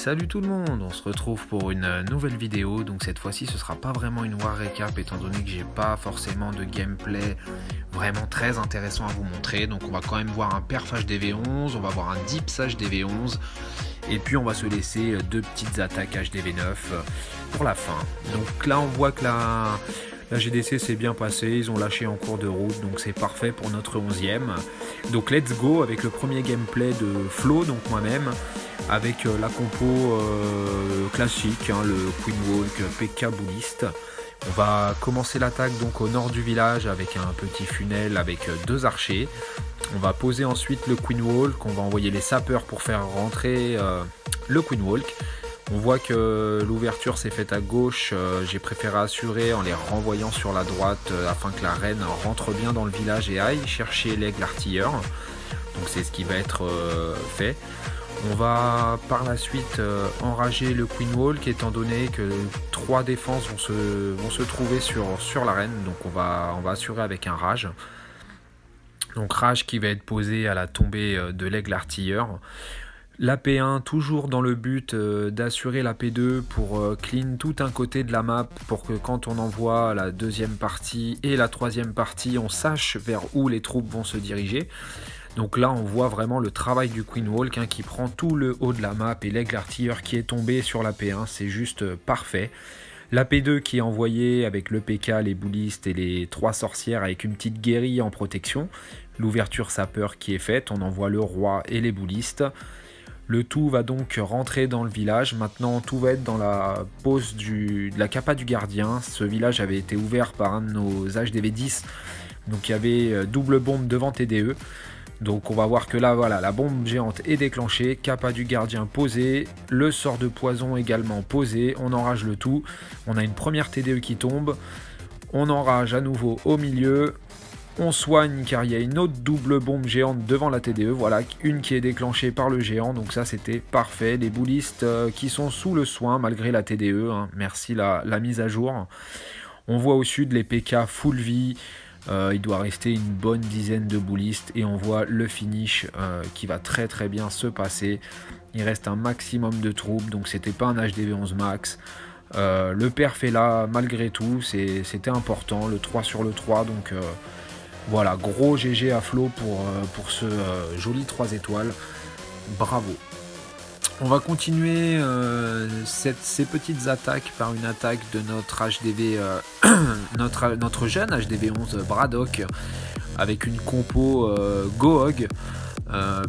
Salut tout le monde, on se retrouve pour une nouvelle vidéo. Donc cette fois-ci ce sera pas vraiment une War Recap étant donné que j'ai pas forcément de gameplay vraiment très intéressant à vous montrer. Donc on va quand même voir un perf HDV11, on va voir un dips HDV11 et puis on va se laisser deux petites attaques HDV9 pour la fin. Donc là on voit que la GDC s'est bien passée, ils ont lâché en cours de route, donc c'est parfait pour notre 11e. Donc let's go avec le premier gameplay de Flo, donc moi-même, avec la compo classique, le Queen Walk, PK Bullist. On va commencer l'attaque donc au nord du village avec un petit funnel avec deux archers. On va poser ensuite le Queen Walk, on va envoyer les sapeurs pour faire rentrer le Queen Walk. On voit que l'ouverture s'est faite à gauche, j'ai préféré assurer en les renvoyant sur la droite afin que la reine rentre bien dans le village et aille chercher l'aigle artilleur. Donc c'est ce qui va être fait. On va par la suite enrager le Queen Walk étant donné que 3 défenses vont se trouver sur la reine. Donc on va assurer avec un rage. Donc rage qui va être posé à la tombée de l'aigle artilleur. La P1 toujours dans le but d'assurer la P2 pour clean tout un côté de la map pour que quand on envoie la deuxième partie et la troisième partie on sache vers où les troupes vont se diriger. Donc là on voit vraiment le travail du Queen Walk qui prend tout le haut de la map et l'aigle artilleur qui est tombé sur la P1, c'est juste parfait. La P2 qui est envoyée avec le PK, les boulistes et les 3 sorcières avec une petite guérille en protection. L'ouverture sapeur qui est faite, on envoie le roi et les boulistes. Le tout va donc rentrer dans le village. Maintenant, tout va être dans la pose de la capa du gardien. Ce village avait été ouvert par un de nos HDV10. Donc il y avait double bombe devant TDE. Donc on va voir que là, voilà, la bombe géante est déclenchée. Capa du gardien posée. Le sort de poison également posé. On enrage le tout. On a une première TDE qui tombe. On enrage à nouveau au milieu. On soigne car il y a une autre double bombe géante devant la TDE, voilà, une qui est déclenchée par le géant, donc ça c'était parfait. Les boulistes qui sont sous le soin malgré la TDE, merci la mise à jour. On voit au sud les PK full vie, il doit rester une bonne dizaine de boulistes et on voit le finish qui va très très bien se passer. Il reste un maximum de troupes, donc c'était pas un HDV11 max. Le perf est là malgré tout, c'était important, le 3 sur le 3, donc... voilà, gros GG à Flo pour ce joli 3 étoiles. Bravo. On va continuer ces petites attaques par une attaque de notre HDV, notre jeune HDV11 Braddock avec une compo Gohog.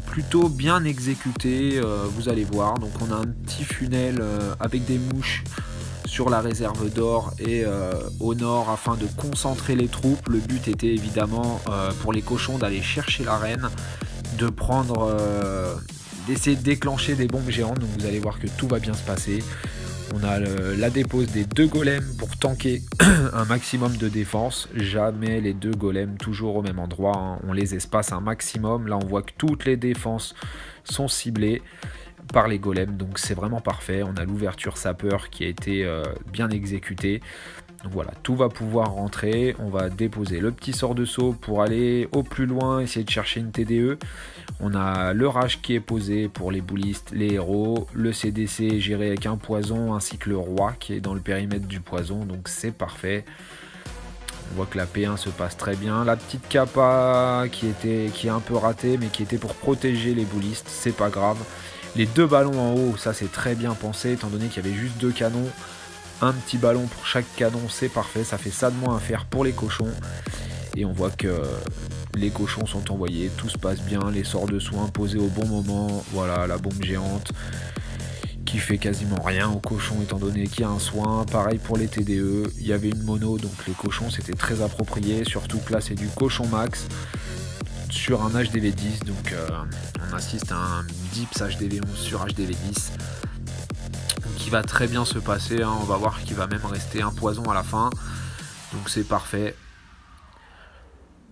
Plutôt bien exécutée, vous allez voir. Donc on a un petit funnel avec des mouches sur la réserve d'or et au nord afin de concentrer les troupes. Le but était évidemment pour les cochons d'aller chercher la reine, de prendre, d'essayer de déclencher des bombes géantes. Donc vous allez voir que tout va bien se passer. On a la dépose des 2 golems pour tanker un maximum de défense. Jamais les 2 golems toujours au même endroit, on les espace un maximum. Là on voit que toutes les défenses sont ciblées par les golems, donc c'est vraiment parfait. On a l'ouverture sapeur qui a été bien exécutée. Donc voilà, tout va pouvoir rentrer. On va déposer le petit sort de saut pour aller au plus loin, essayer de chercher une TDE. On a le rage qui est posé pour les boulistes, les héros. Le CDC géré avec un poison, ainsi que le roi qui est dans le périmètre du poison, donc c'est parfait. On voit que la P1 se passe très bien. La petite capa qui est un peu ratée, mais qui était pour protéger les boulistes, c'est pas grave. Les 2 ballons en haut, ça c'est très bien pensé, étant donné qu'il y avait juste 2 canons. Un petit ballon pour chaque canon, c'est parfait, ça fait ça de moins à faire pour les cochons. Et on voit que les cochons sont envoyés, tout se passe bien, les sorts de soins posés au bon moment. Voilà, la bombe géante qui fait quasiment rien aux cochons étant donné qu'il y a un soin. Pareil pour les TDE, il y avait une mono, donc les cochons c'était très approprié, surtout que là c'est du cochon max sur un HDV10, donc on assiste à un dips HDV11 sur HDV10 qui va très bien se passer, on va voir qu'il va même rester un poison à la fin, donc c'est parfait.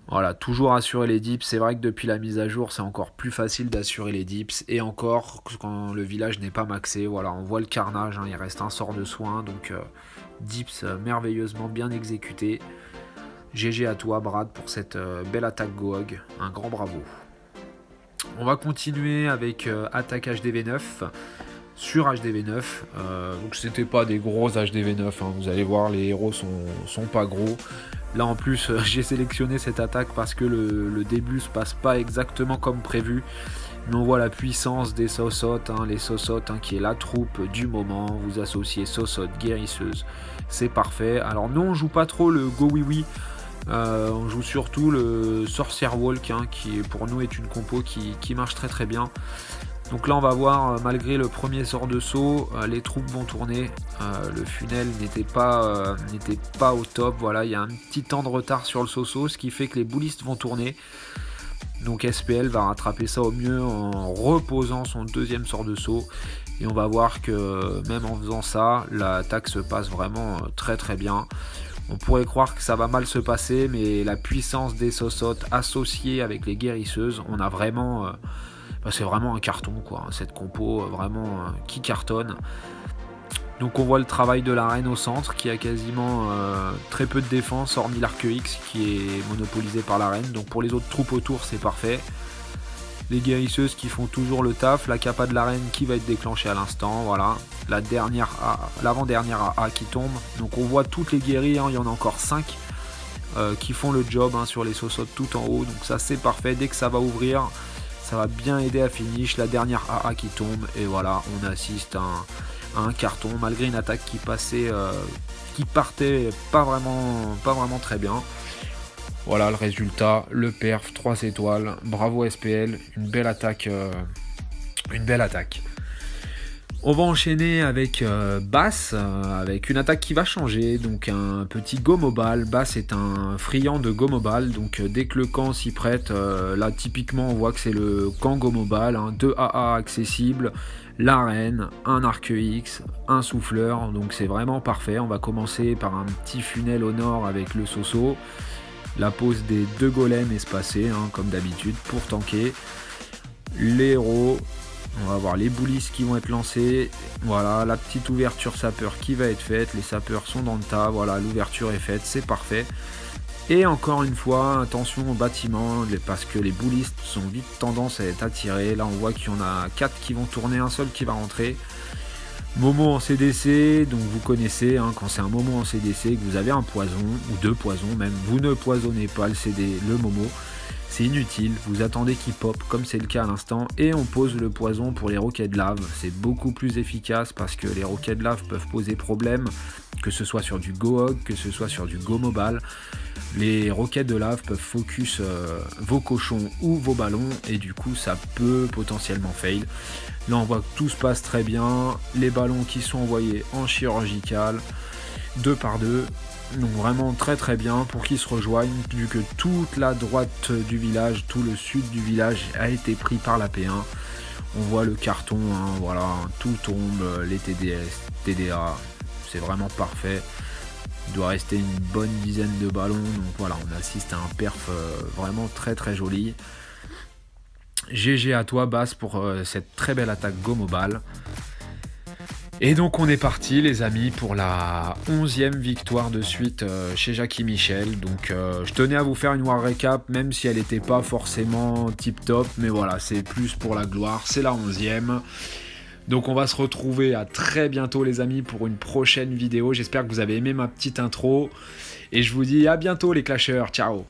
Voilà, toujours assurer les dips. C'est vrai que depuis la mise à jour c'est encore plus facile d'assurer les dips, et encore quand le village n'est pas maxé. Voilà, on voit le carnage, il reste un sort de soin, donc dips merveilleusement bien exécuté. GG à toi Brad pour cette belle attaque Gohog, un grand bravo. On va continuer avec attaque HDV9 sur HDV9. Donc c'était pas des gros HDV9, hein. Vous allez voir, les héros sont pas gros. Là en plus j'ai sélectionné cette attaque parce que le début se passe pas exactement comme prévu. Mais on voit la puissance des Sosotes, hein, les Sosotes, hein, qui est la troupe du moment. Vous associez Sosote, guérisseuse, c'est parfait. Alors nous on joue pas trop le Go Oui Oui, on joue surtout le Sorcier Walk, hein, qui pour nous est une compo qui marche très très bien. Donc là on va voir, malgré le premier sort de saut, les troupes vont tourner. Le funnel n'était pas au top. Voilà, il y a un petit temps de retard sur le saut, ce qui fait que les boulistes vont tourner. Donc SPL va rattraper ça au mieux en reposant son deuxième sort de saut. Et on va voir que même en faisant ça, l'attaque se passe vraiment très très bien. On pourrait croire que ça va mal se passer, mais la puissance des Sosotes associée avec les guérisseuses, on a vraiment... c'est vraiment un carton, quoi. Cette compo vraiment qui cartonne. Donc on voit le travail de la reine au centre qui a quasiment très peu de défense, hormis l'arc X qui est monopolisé par la reine. Donc pour les autres troupes autour c'est parfait. Les guérisseuses qui font toujours le taf, la capa de la reine qui va être déclenchée à l'instant, voilà. L'avant-dernière AA qui tombe. Donc on voit toutes les guéries, hein, il y en a encore 5 qui font le job, hein, sur les Sosotes tout en haut. Donc ça c'est parfait, dès que ça va ouvrir, ça va bien aider à finish. La dernière AA qui tombe et voilà, on assiste à un carton malgré une attaque qui partait pas vraiment très bien. Voilà le résultat, le perf 3 étoiles, bravo SPL, une belle attaque. On va enchaîner avec Bass, avec une attaque qui va changer, donc un petit Go Mobile. Bass est un friand de Go Mobile, donc dès que le camp s'y prête, là typiquement on voit que c'est le camp Go Mobile, hein, 2 AA accessibles, l'arène, un arc X, un souffleur, donc c'est vraiment parfait. On va commencer par un petit funnel au nord avec le Soso, la pose des 2 golems espacés, hein, comme d'habitude pour tanker, les héros. On va voir les boulistes qui vont être lancés. Voilà, la petite ouverture sapeur qui va être faite. Les sapeurs sont dans le tas. Voilà, l'ouverture est faite, c'est parfait. Et encore une fois, attention au bâtiment, parce que les boulistes sont vite tendance à être attirés. Là, on voit qu'il y en a 4 qui vont tourner, un seul qui va rentrer. Momo en CDC, donc vous connaissez, hein, quand c'est un Momo en CDC, que vous avez un poison, ou 2 poisons même, vous ne poisonnez pas le Momo. C'est inutile, vous attendez qu'il pop comme c'est le cas à l'instant et on pose le poison pour les roquettes de lave. C'est beaucoup plus efficace parce que les roquettes de lave peuvent poser problème, que ce soit sur du Go-Hog, que ce soit sur du Go-Mobile. Les roquettes de lave peuvent focus vos cochons ou vos ballons et du coup ça peut potentiellement fail. Là on voit que tout se passe très bien, les ballons qui sont envoyés en chirurgical, 2 par 2. Donc vraiment très très bien pour qu'ils se rejoignent, vu que toute la droite du village, tout le sud du village a été pris par la P1. On voit le carton, hein, voilà, tout tombe, les TDS, TDA, c'est vraiment parfait. Il doit rester une bonne dizaine de ballons, donc voilà, on assiste à un perf vraiment très très joli. GG à toi Bass pour cette très belle attaque Go Mobile. Et donc on est parti les amis pour la 11e victoire de suite chez Jackie Michel. Donc je tenais à vous faire une war recap, même si elle n'était pas forcément tip top, mais voilà, c'est plus pour la gloire, c'est la 11e. Donc on va se retrouver à très bientôt les amis pour une prochaine vidéo. J'espère que vous avez aimé ma petite intro. Et je vous dis à bientôt les clasheurs, ciao.